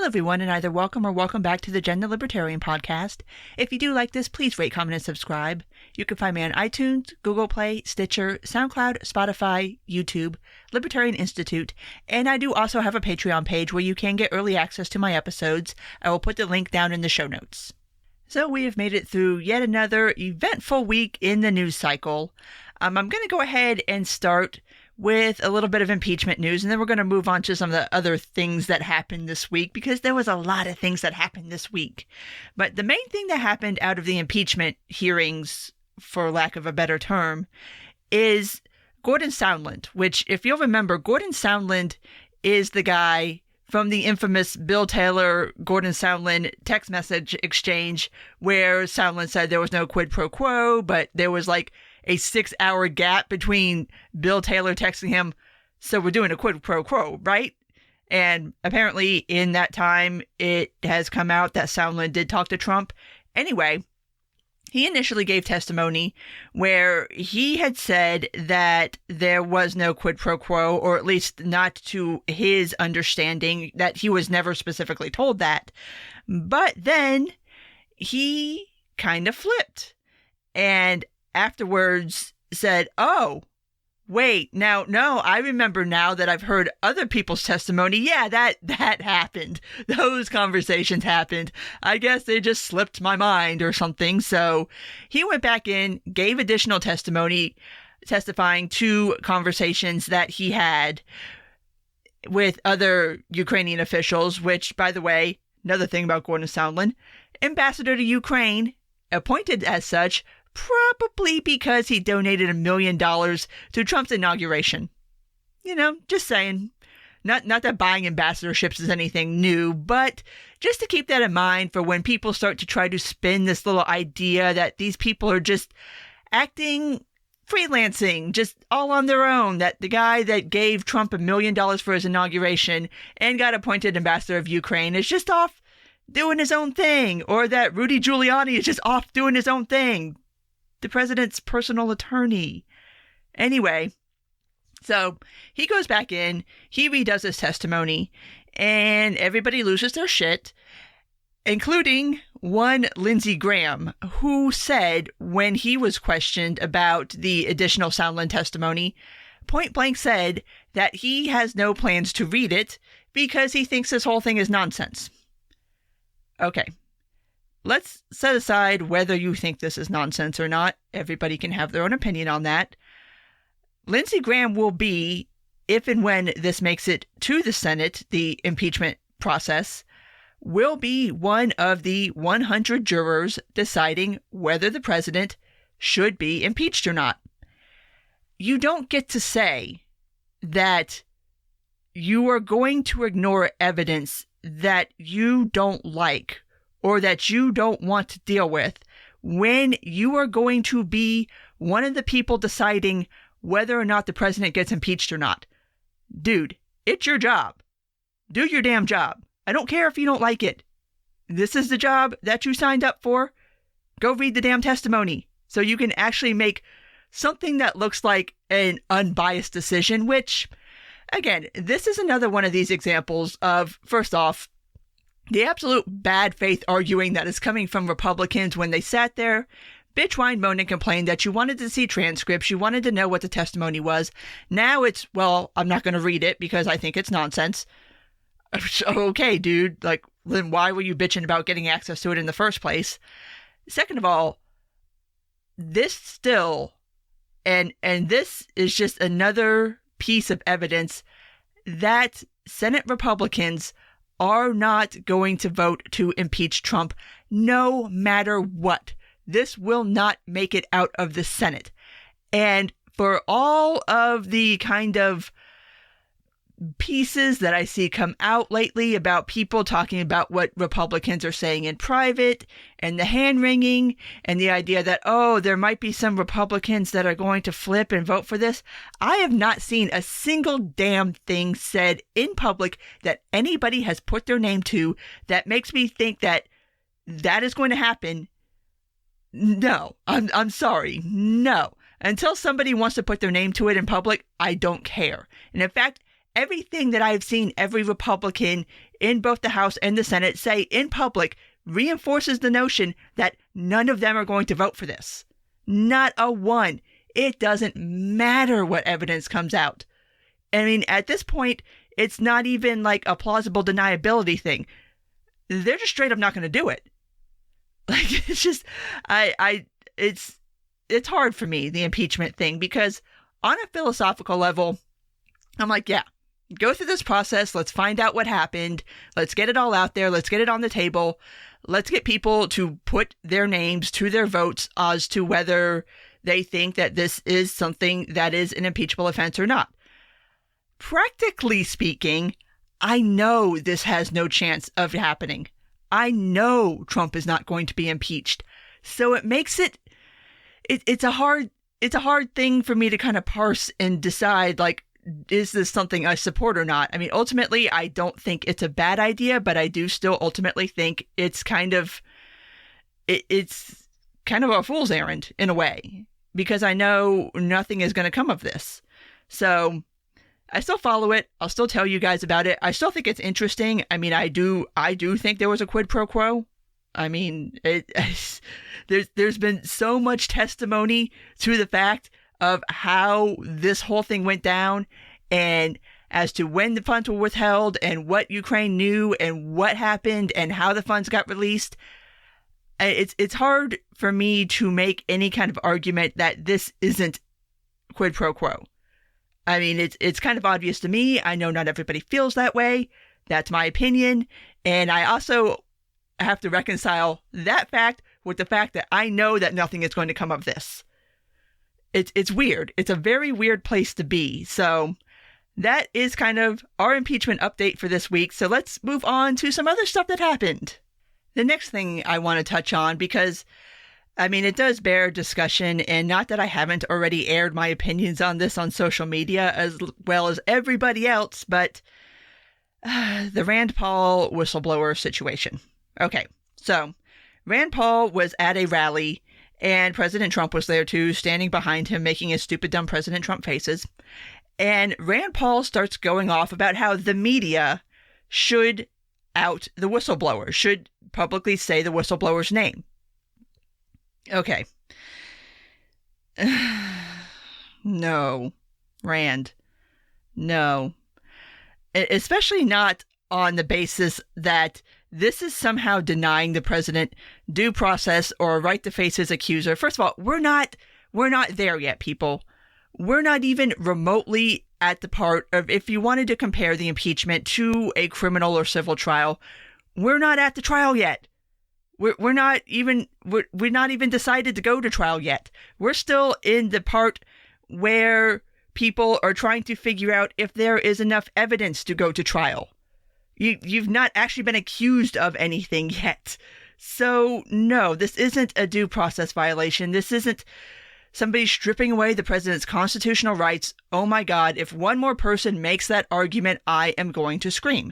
everyone, and either welcome or welcome back to the Gen the Libertarian podcast. If you do like this, please rate, comment, and subscribe. You can find me on iTunes, Google Play, Stitcher, SoundCloud, Spotify, YouTube, Libertarian Institute, and I do also have a Patreon page where you can get early access to my episodes. I will put the link down in the show notes. So we have made it through yet another eventful week in the news cycle. I'm going to go ahead and start with a little bit of impeachment news, and then we're going to move on to some of the other things that happened this week, because there was a lot of things that happened this week. But the main thing that happened out of the impeachment hearings, for lack of a better term, is Gordon Sondland, which, if you'll remember, Gordon Sondland is the guy from the infamous Bill Taylor, Gordon Sondland text message exchange, where Sondland said there was no quid pro quo, but there was like a 6-hour gap between Bill Taylor texting him, so we're doing a quid pro quo, right? And apparently in that time, it has come out that Sondland did talk to Trump. Anyway, he initially gave testimony where he had said that there was no quid pro quo, or at least not to his understanding, that he was never specifically told that. But then he kind of flipped and afterwards said, oh, wait, now, no, I remember now that I've heard other people's testimony. Yeah, that happened. Those conversations happened. I guess they just slipped my mind or something. So he went back in, gave additional testimony, testifying to conversations that he had with other Ukrainian officials, which, by the way, another thing about Gordon Sondland, ambassador to Ukraine, appointed as such, probably because he donated $1 million to Trump's inauguration. You know, just saying. Not that buying ambassadorships is anything new, but just to keep that in mind for when people start to try to spin this little idea that these people are just acting freelancing, just all on their own, that the guy that gave Trump $1 million for his inauguration and got appointed ambassador of Ukraine is just off doing his own thing, or that Rudy Giuliani is just off doing his own thing. The president's personal attorney. Anyway, so he goes back in, he redoes his testimony, and everybody loses their shit, including one Lindsey Graham, who said when he was questioned about the additional Sondland testimony, point blank said that he has no plans to read it because he thinks this whole thing is nonsense. Okay. Let's set aside whether you think this is nonsense or not. Everybody can have their own opinion on that. Lindsey Graham will be, if and when this makes it to the Senate, the impeachment process, will be one of the 100 jurors deciding whether the president should be impeached or not. You don't get to say that you are going to ignore evidence that you don't like or that you don't want to deal with when you are going to be one of the people deciding whether or not the president gets impeached or not. Dude, it's your job. Do your damn job. I don't care if you don't like it. This is the job that you signed up for. Go read the damn testimony so you can actually make something that looks like an unbiased decision, which, again, this is another one of these examples of, first off, the absolute bad faith arguing that is coming from Republicans when they sat there, bitch, whine, moan, and complain that you wanted to see transcripts, you wanted to know what the testimony was. Now it's, well, I'm not going to read it because I think it's nonsense. Okay, dude, like, then why were you bitching about getting access to it in the first place? Second of all, this still, and this is just another piece of evidence that Senate Republicans are not going to vote to impeach Trump no matter what. This will not make it out of the Senate. And for all of the kind of pieces that I see come out lately about people talking about what Republicans are saying in private and the hand-wringing and the idea that, oh, there might be some Republicans that are going to flip and vote for this. I have not seen a single damn thing said in public that anybody has put their name to that makes me think that that is going to happen. No, I'm sorry. No. Until somebody wants to put their name to it in public, I don't care. And in fact, everything that I've seen every Republican in both the House and the Senate say in public reinforces the notion that none of them are going to vote for this. Not a one. It doesn't matter what evidence comes out. I mean, at this point, it's not even like a plausible deniability thing. They're just straight up not going to do it. Like, it's just, it's hard for me, the impeachment thing, because on a philosophical level, I'm like, yeah, go through this process. Let's find out what happened. Let's get it all out there. Let's get it on the table. Let's get people to put their names to their votes as to whether they think that this is something that is an impeachable offense or not. Practically speaking, I know this has no chance of happening. I know Trump is not going to be impeached. So it makes it's a hard thing for me to kind of parse and decide, like, is this something I support or not? I mean, ultimately, I don't think it's a bad idea, but I do still ultimately think it's kind of a fool's errand in a way, because I know nothing is going to come of this. So I still follow it. I'll still tell you guys about it. I still think it's interesting. I mean, I do think there was a quid pro quo. I mean, there's been so much testimony to the fact of how this whole thing went down, and as to when the funds were withheld and what Ukraine knew and what happened and how the funds got released. It's hard for me to make any kind of argument that this isn't quid pro quo. I mean, it's kind of obvious to me. I know not everybody feels that way. That's my opinion. And I also have to reconcile that fact with the fact that I know that nothing is going to come of this. It's weird. It's a very weird place to be. So that is kind of our impeachment update for this week. So let's move on to some other stuff that happened. The next thing I want to touch on, because I mean, it does bear discussion, and not that I haven't already aired my opinions on this on social media as well as everybody else, but the Rand Paul whistleblower situation. Okay, so Rand Paul was at a rally, and President Trump was there too, standing behind him, making his stupid, dumb President Trump faces. And Rand Paul starts going off about how the media should out the whistleblower, should publicly say the whistleblower's name. Okay. No, Rand. No. Especially not on the basis that this is somehow denying the president due process or a right to face his accuser. First of all, we're not there yet, people. We're not even remotely at the part of, if you wanted to compare the impeachment to a criminal or civil trial, we're not at the trial yet. We're not even decided to go to trial yet. We're still in the part where people are trying to figure out if there is enough evidence to go to trial. You've not actually been accused of anything yet. So no, this isn't a due process violation. This isn't somebody stripping away the president's constitutional rights. Oh my God, if one more person makes that argument, I am going to scream.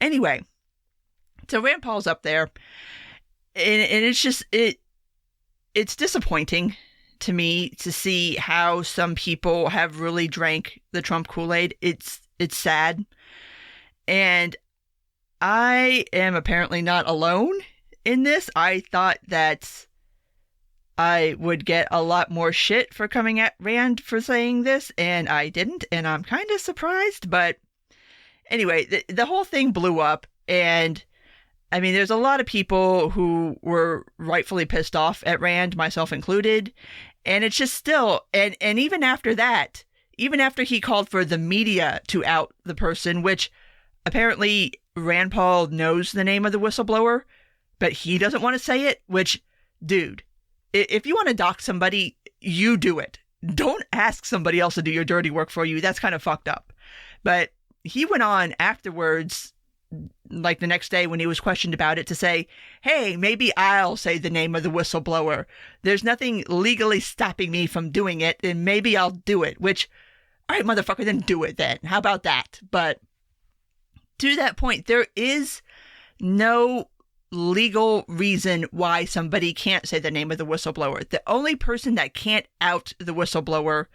Anyway, so Rand Paul's up there. And it's just, it's disappointing to me to see how some people have really drank the Trump Kool-Aid. It's sad. And I am apparently not alone in this. I thought that I would get a lot more shit for coming at Rand for saying this, and I didn't, and I'm kind of surprised. But anyway, the whole thing blew up, and I mean, there's a lot of people who were rightfully pissed off at Rand, myself included. And it's just still, and even after that, even after he called for the media to out the person, which apparently Rand Paul knows the name of the whistleblower, but he doesn't want to say it, which, dude, if you want to dox somebody, you do it. Don't ask somebody else to do your dirty work for you. That's kind of fucked up. But he went on afterwards, like the next day when he was questioned about it, to say, hey, maybe I'll say the name of the whistleblower. There's nothing legally stopping me from doing it, and maybe I'll do it. Which, all right, motherfucker, then do it then. How about that? But to that point, there is no legal reason why somebody can't say the name of the whistleblower. The only person that can't out the whistleblower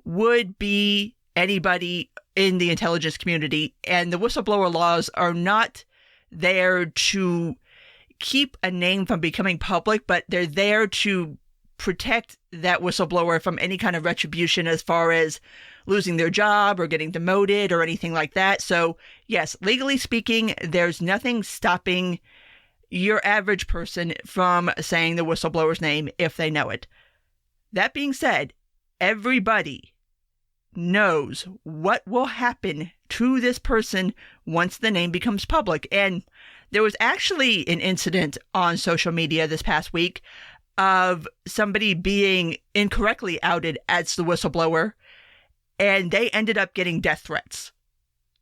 would be anybody in the intelligence community, and the whistleblower laws are not there to keep a name from becoming public, but they're there to protect that whistleblower from any kind of retribution as far as losing their job or getting demoted or anything like that. So yes, legally speaking, there's nothing stopping your average person from saying the whistleblower's name if they know it. That being said, everybody knows what will happen to this person once the name becomes public. And there was actually an incident on social media this past week of somebody being incorrectly outed as the whistleblower, and they ended up getting death threats.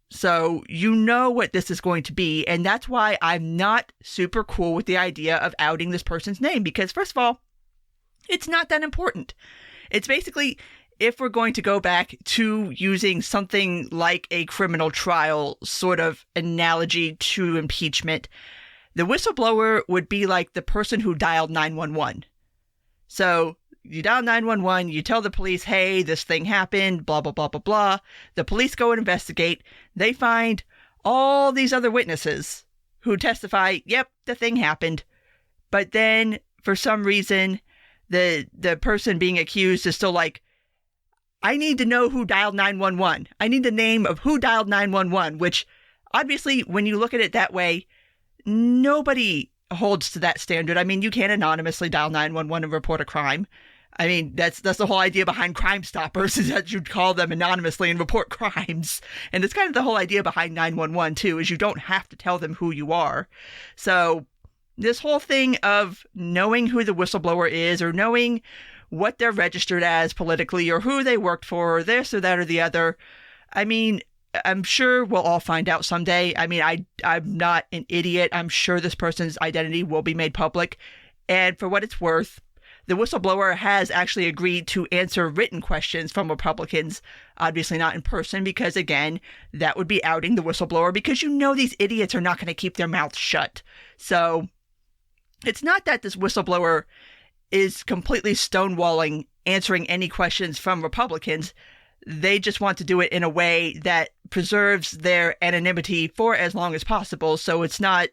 So you know what this is going to be, and that's why I'm not super cool with the idea of outing this person's name, because first of all, it's not that important. It's basically, if we're going to go back to using something like a criminal trial sort of analogy to impeachment, the whistleblower would be like the person who dialed 911. So you dial 911, you tell the police, hey, this thing happened, blah, blah, blah, blah, blah. The police go and investigate. They find all these other witnesses who testify, yep, the thing happened. But then, for some reason, the person being accused is still like, I need to know who dialed 911. I need the name of who dialed 911, which obviously, when you look at it that way, nobody holds to that standard. I mean, you can't anonymously dial 911 and report a crime. I mean, that's the whole idea behind Crime Stoppers, is that you'd call them anonymously and report crimes. And it's kind of the whole idea behind 911 too, is you don't have to tell them who you are. So this whole thing of knowing who the whistleblower is, or knowing what they're registered as politically, or who they worked for, or this or that or the other, I mean, I'm sure we'll all find out someday. I mean, I'm not an idiot. I'm sure this person's identity will be made public. And for what it's worth, the whistleblower has actually agreed to answer written questions from Republicans, obviously not in person, because again, that would be outing the whistleblower, because you know these idiots are not going to keep their mouths shut. So it's not that this whistleblower is completely stonewalling answering any questions from Republicans. They just want to do it in a way that preserves their anonymity for as long as possible. So it's not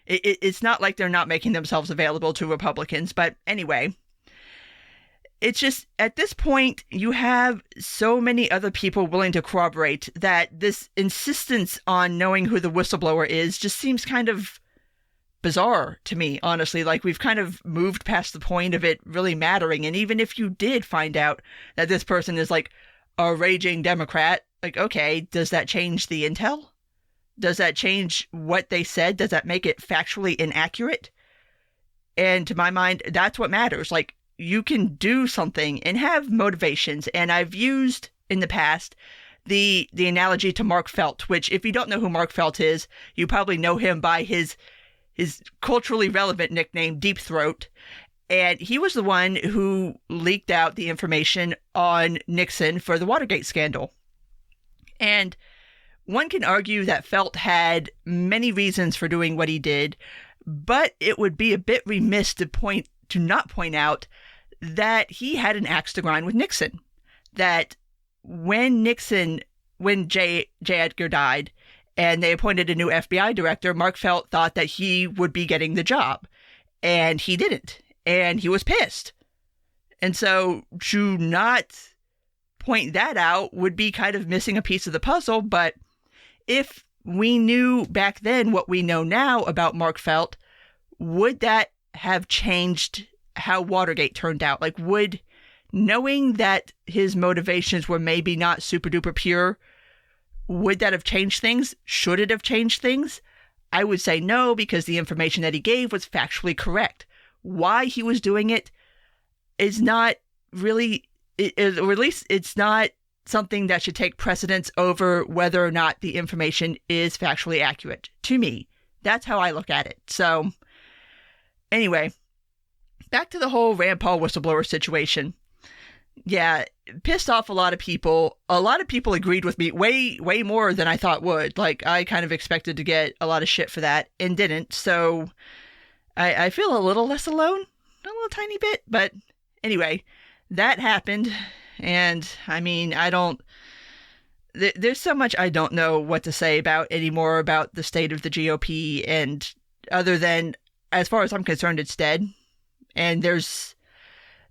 like they're not making themselves available to Republicans. But anyway, it's just, at this point, you have so many other people willing to corroborate that this insistence on knowing who the whistleblower is just seems kind of bizarre to me, honestly. Like, we've kind of moved past the point of it really mattering. And even if you did find out that this person is like a raging Democrat, like, okay, does that change the intel? Does that change what they said? Does that make it factually inaccurate? And to my mind, that's what matters. Like, you can do something and have motivations. And I've used in the past the analogy to Mark Felt, which, if you don't know who Mark Felt is, you probably know him by his culturally relevant nickname, Deep Throat. And he was the one who leaked out the information on Nixon for the Watergate scandal. And one can argue that Felt had many reasons for doing what he did, but it would be a bit remiss to not point out that he had an axe to grind with Nixon. That when J. Edgar died and they appointed a new FBI director, Mark Felt thought that he would be getting the job, and he didn't. And he was pissed. And so to not point that out would be kind of missing a piece of the puzzle. But if we knew back then what we know now about Mark Felt, would that have changed how Watergate turned out? Like, would knowing that his motivations were maybe not super duper pure, would that have changed things? Should it have changed things? I would say no, because the information that he gave was factually correct. Why he was doing it is not really, or at least it's not something that should take precedence over whether or not the information is factually accurate. To me, that's how I look at it. So anyway, back to the whole Rand Paul whistleblower situation. Yeah, pissed off a lot of people. A lot of people agreed with me way more than I thought would. Like, I kind of expected to get a lot of shit for that and didn't. So I feel a little less alone, a little tiny bit. But anyway, that happened. And I mean, there's so much I don't know what to say about anymore about the state of the GOP, and other than, as far as I'm concerned, it's dead, and there's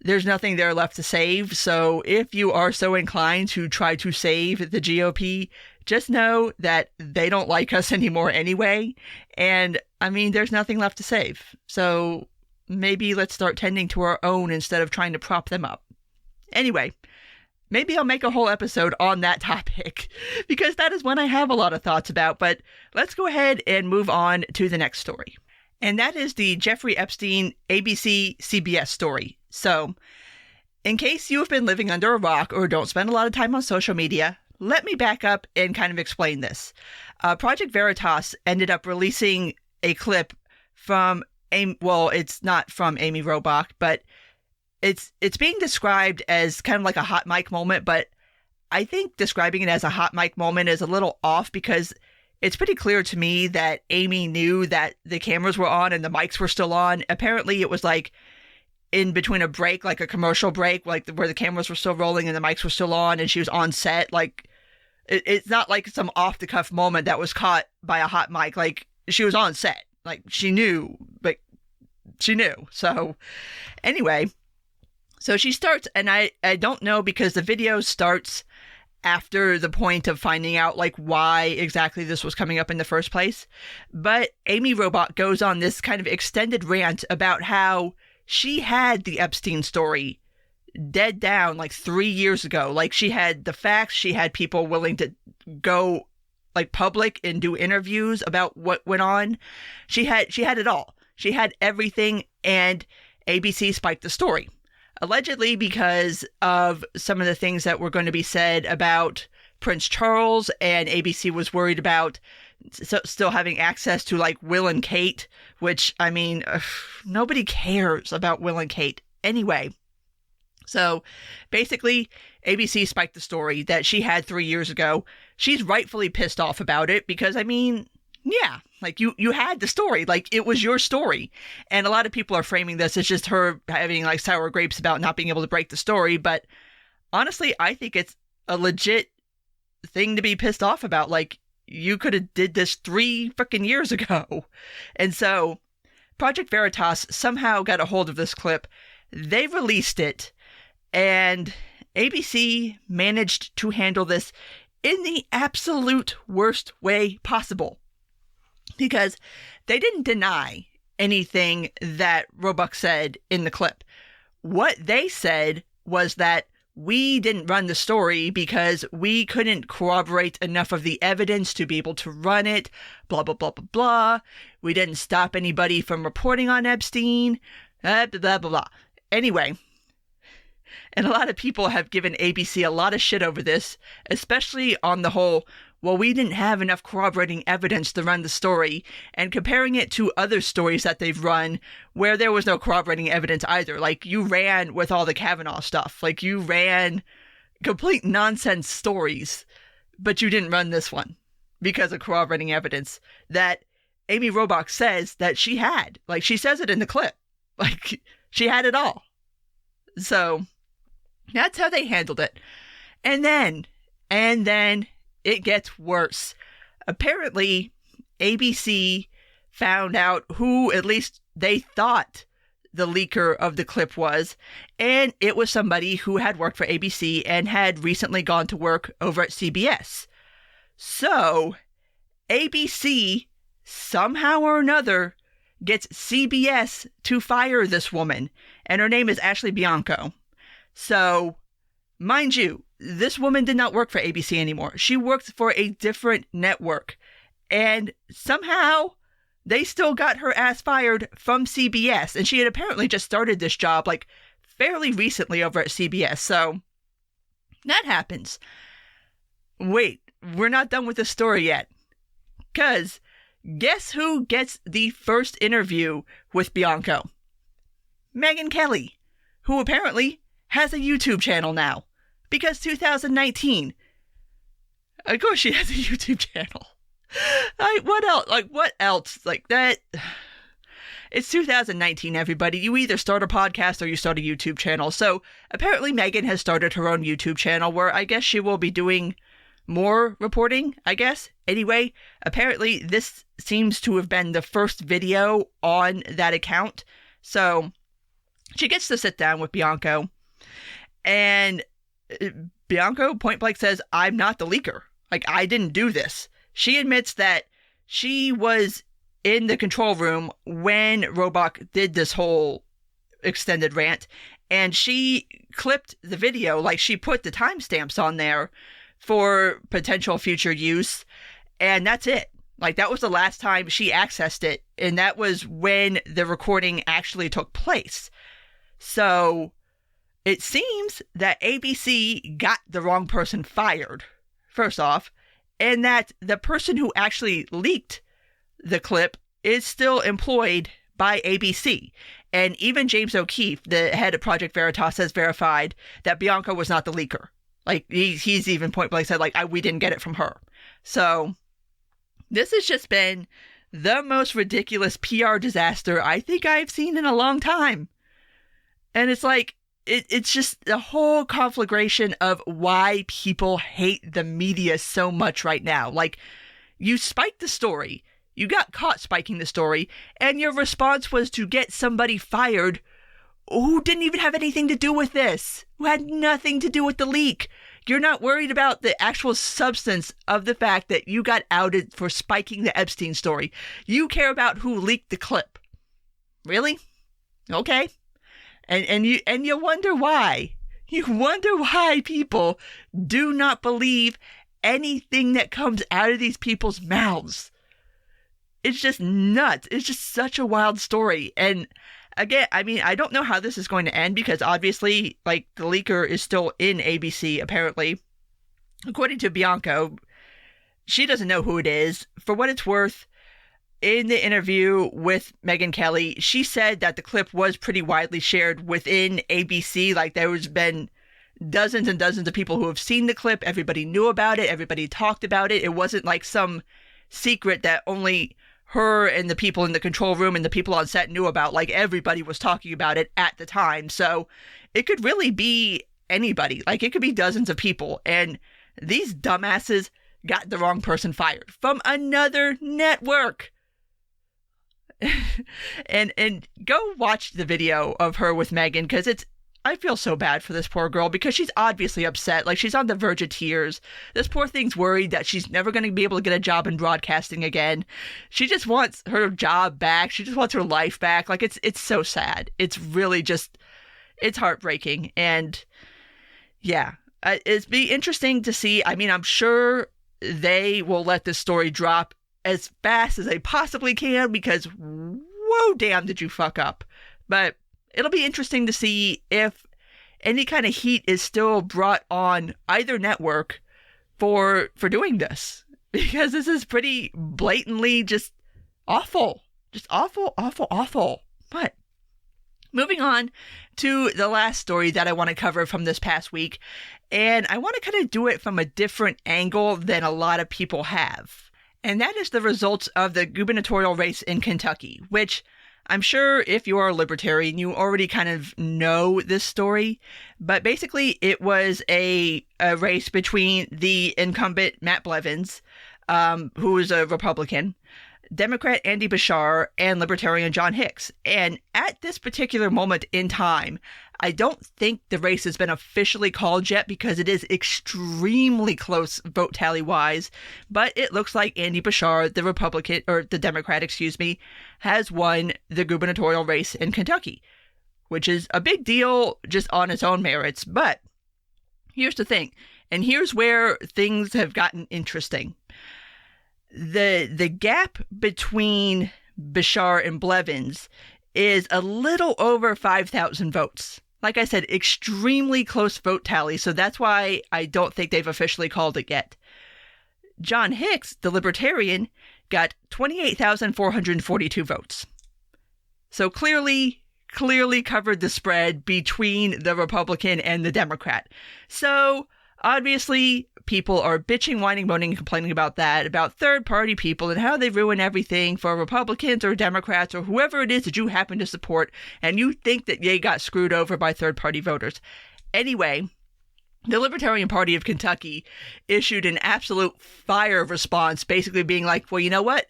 nothing there left to save. So if you are so inclined to try to save the GOP, just know that they don't like us anymore anyway, and I mean, there's nothing left to save. So maybe let's start tending to our own instead of trying to prop them up. Anyway, maybe I'll make a whole episode on that topic, because that is one I have a lot of thoughts about. But let's go ahead and move on to the next story. And that is the Jeffrey Epstein ABC CBS story. So, in case you have been living under a rock or don't spend a lot of time on social media, let me back up and kind of explain this. Project Veritas ended up releasing a clip from, it's not from Amy Robach, but it's being described as kind of like a hot mic moment, but I think describing it as a hot mic moment is a little off, because it's pretty clear to me that Amy knew that the cameras were on and the mics were still on. Apparently it was like in between a break, like a commercial break, like where the cameras were still rolling and the mics were still on and she was on set. Like it's not like some off the cuff moment that was caught by a hot mic. Like she was on set, like she knew, but she knew. So anyway, so she starts, and I don't know, because the video starts after the point of finding out like why exactly this was coming up in the first place. But Amy Robach goes on this kind of extended rant about how she had the Epstein story dead down like 3 years ago. Like she had the facts, she had people willing to go like public and do interviews about what went on. She had it all. She had everything, and ABC spiked the story. Allegedly because of some of the things that were going to be said about Prince Charles, and ABC was worried about still having access to like Will and Kate, which, I mean, nobody cares about Will and Kate anyway. So basically, ABC spiked the story that she had 3 years ago. She's rightfully pissed off about it because, I mean, yeah, like you had the story, like it was your story. And a lot of people are framing this as just her having like sour grapes about not being able to break the story. But honestly, I think it's a legit thing to be pissed off about. Like, you could have did this 3 freaking years ago. And so Project Veritas somehow got a hold of this clip. They released it, and ABC managed to handle this in the absolute worst way possible, because they didn't deny anything that Robach said in the clip. What they said was that we didn't run the story because we couldn't corroborate enough of the evidence to be able to run it, blah, blah, blah, blah, blah. We didn't stop anybody from reporting on Epstein, blah, blah, blah, blah. Anyway, and a lot of people have given ABC a lot of shit over this, especially on the whole, well, we didn't have enough corroborating evidence to run the story, and comparing it to other stories that they've run where there was no corroborating evidence either. Like, you ran with all the Kavanaugh stuff. Like, you ran complete nonsense stories, but you didn't run this one because of corroborating evidence that Amy Robach says that she had. Like, she says it in the clip. Like, she had it all. So that's how they handled it. And then it gets worse. Apparently, ABC found out who, at least they thought, the leaker of the clip was, and it was somebody who had worked for ABC and had recently gone to work over at CBS. So, ABC, somehow or another, gets CBS to fire this woman, and her name is Ashley Bianco. So, mind you, this woman did not work for ABC anymore. She worked for a different network. And somehow they still got her ass fired from CBS. And she had apparently just started this job like fairly recently over at CBS. So that happens. Wait, we're not done with the story yet. Because guess who gets the first interview with Bianco? Megyn Kelly, who apparently has a YouTube channel now. Because 2019. Of course she has a YouTube channel. What else? Like that. It's 2019, everybody. You either start a podcast or you start a YouTube channel. So apparently Megyn has started her own YouTube channel where I guess she will be doing more reporting, I guess. Anyway, apparently this seems to have been the first video on that account. So she gets to sit down with Bianco, and Bianco point blank says, I'm not the leaker. Like, I didn't do this. She admits that she was in the control room when Robach did this whole extended rant, and she clipped the video, like she put the timestamps on there for potential future use, and that's it. Like, that was the last time she accessed it, and that was when the recording actually took place. So it seems that ABC got the wrong person fired, first off, and that the person who actually leaked the clip is still employed by ABC. And even James O'Keefe, the head of Project Veritas, has verified that Bianco was not the leaker. Like, he's even point blank said, like, we didn't get it from her. So this has just been the most ridiculous PR disaster I think I've seen in a long time. And it's like, it's just the whole conflagration of why people hate the media so much right now. Like, you spiked the story, you got caught spiking the story, and your response was to get somebody fired who didn't even have anything to do with this, who had nothing to do with the leak. You're not worried about the actual substance of the fact that you got outed for spiking the Epstein story. You care about who leaked the clip. Really? Okay. And you wonder why. You wonder why people do not believe anything that comes out of these people's mouths. It's just nuts. It's just such a wild story. And again, I mean, I don't know how this is going to end, because obviously, like, the leaker is still in ABC, apparently. According to Bianco, she doesn't know who it is. For what it's worth, in the interview with Megyn Kelly, she said that the clip was pretty widely shared within ABC. Like, there's been dozens and dozens of people who have seen the clip. Everybody knew about it. Everybody talked about it. It wasn't like some secret that only her and the people in the control room and the people on set knew about. Like, everybody was talking about it at the time. So it could really be anybody. Like, it could be dozens of people. And these dumbasses got the wrong person fired from another network. and go watch the video of her with Megyn, because I feel so bad for this poor girl, because she's obviously upset. Like, she's on the verge of tears. This poor thing's worried that she's never going to be able to get a job in broadcasting again. She just wants her job back. She just wants her life back. Like, it's so sad. It's really just, it's heartbreaking. And yeah, it'd be interesting to see. I mean, I'm sure they will let this story drop as fast as they possibly can, because whoa, damn, did you fuck up. But it'll be interesting to see if any kind of heat is still brought on either network for doing this, because this is pretty blatantly just awful. Just awful, awful, awful. But moving on to the last story that I want to cover from this past week, and I want to kind of do it from a different angle than a lot of people have. And that is the results of the gubernatorial race in Kentucky, which I'm sure if you are a libertarian, you already kind of know this story. But basically, it was a race between the incumbent Matt Blevins, who is a Republican, Democrat Andy Bashar, and Libertarian John Hicks. And at this particular moment in time, I don't think the race has been officially called yet, because it is extremely close vote tally wise. But it looks like Andy Bashar, the Republican, or the Democrat, has won the gubernatorial race in Kentucky, which is a big deal just on its own merits. But here's the thing, and here's where things have gotten interesting. The gap between Bashar and Blevins is a little over 5,000 votes. Like I said, extremely close vote tally, so that's why I don't think they've officially called it yet. John Hicks, the Libertarian, got 28,442 votes. So clearly covered the spread between the Republican and the Democrat. So obviously, people are bitching, whining, moaning, and complaining about that, about third-party people and how they ruin everything for Republicans or Democrats or whoever it is that you happen to support, and you think that they got screwed over by third-party voters. Anyway, the Libertarian Party of Kentucky issued an absolute fire response, basically being like, well, you know what?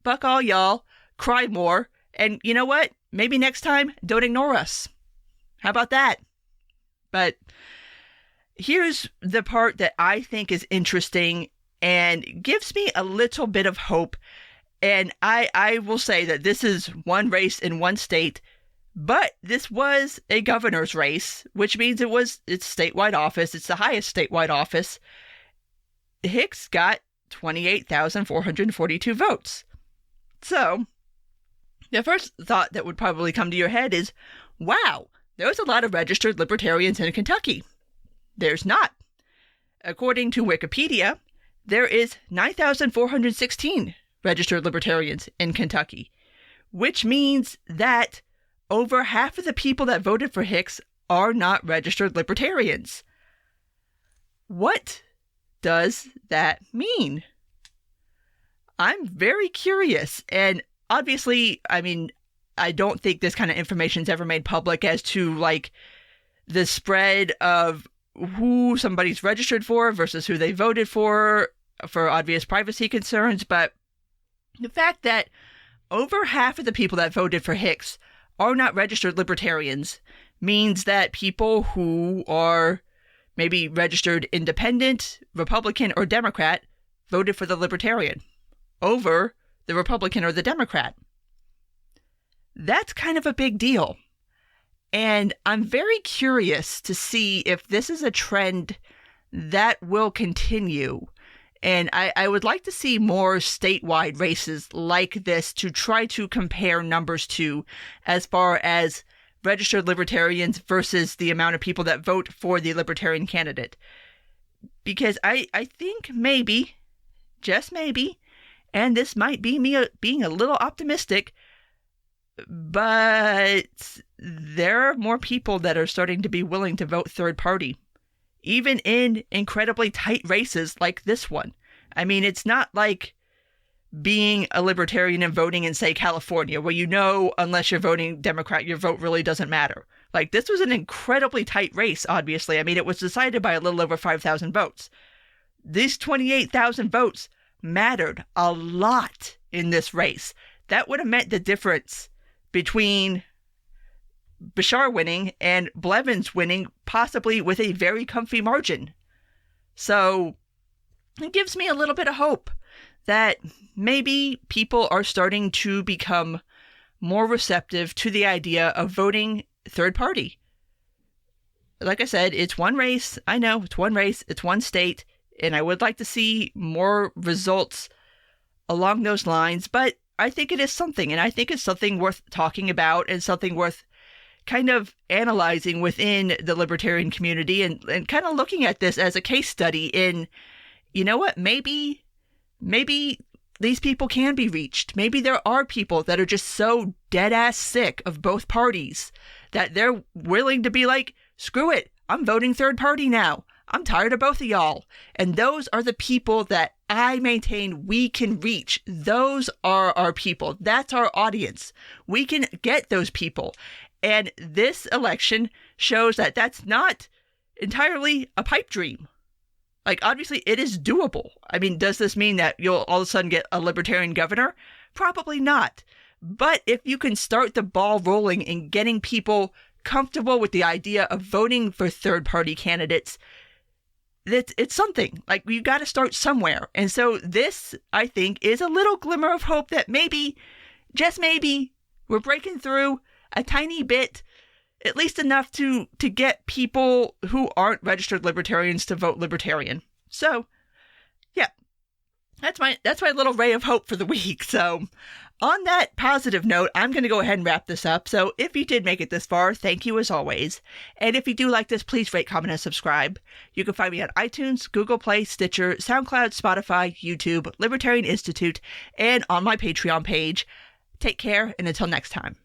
Fuck all y'all, cry more, and you know what? Maybe next time, don't ignore us. How about that? But here's the part that I think is interesting and gives me a little bit of hope. And I will say that this is one race in one state, but this was a governor's race, which means it's statewide office. It's the highest statewide office. Hicks got 28,442 votes. So the first thought that would probably come to your head is, wow, there's a lot of registered libertarians in Kentucky. There's not. According to Wikipedia, there is 9,416 registered libertarians in Kentucky, which means that over half of the people that voted for Hicks are not registered libertarians. What does that mean? I'm very curious. And obviously, I mean, I don't think this kind of information is ever made public as to like the spread of who somebody's registered for versus who they voted for obvious privacy concerns. But the fact that over half of the people that voted for Hicks are not registered libertarians means that people who are maybe registered independent, Republican, or Democrat voted for the Libertarian over the Republican or the Democrat. That's kind of a big deal. And I'm very curious to see if this is a trend that will continue. And I would like to see more statewide races like this to try to compare numbers to as far as registered libertarians versus the amount of people that vote for the libertarian candidate. Because I think maybe, just maybe, and this might be me being a little optimistic, but there are more people that are starting to be willing to vote third party, even in incredibly tight races like this one. I mean, it's not like being a libertarian and voting in, say, California, where you know, unless you're voting Democrat, your vote really doesn't matter. Like, this was an incredibly tight race, obviously. I mean, it was decided by a little over 5,000 votes. These 28,000 votes mattered a lot in this race. That would have meant the difference between Bashar winning and Blevins winning, possibly with a very comfy margin. So it gives me a little bit of hope that maybe people are starting to become more receptive to the idea of voting third party. Like I said, it's one race. I know, it's one race, it's one state, and I would like to see more results along those lines, but I think it is something, and I think it's something worth talking about and something worth kind of analyzing within the libertarian community and kind of looking at this as a case study in, you know what, maybe these people can be reached. Maybe there are people that are just so dead-ass sick of both parties that they're willing to be like, screw it, I'm voting third party now. I'm tired of both of y'all. And those are the people that I maintain we can reach. Those are our people. That's our audience. We can get those people. And this election shows that that's not entirely a pipe dream. Like, obviously, it is doable. I mean, does this mean that you'll all of a sudden get a libertarian governor? Probably not. But if you can start the ball rolling and getting people comfortable with the idea of voting for third-party candidates, it's something. Like, you got to start somewhere. And so this, I think, is a little glimmer of hope that maybe, just maybe, we're breaking through a tiny bit, at least enough to get people who aren't registered libertarians to vote libertarian. So, yeah, that's my little ray of hope for the week. So, on that positive note, I'm going to go ahead and wrap this up. So, if you did make it this far, thank you as always. And if you do like this, please rate, comment, and subscribe. You can find me on iTunes, Google Play, Stitcher, SoundCloud, Spotify, YouTube, Libertarian Institute, and on my Patreon page. Take care, and until next time.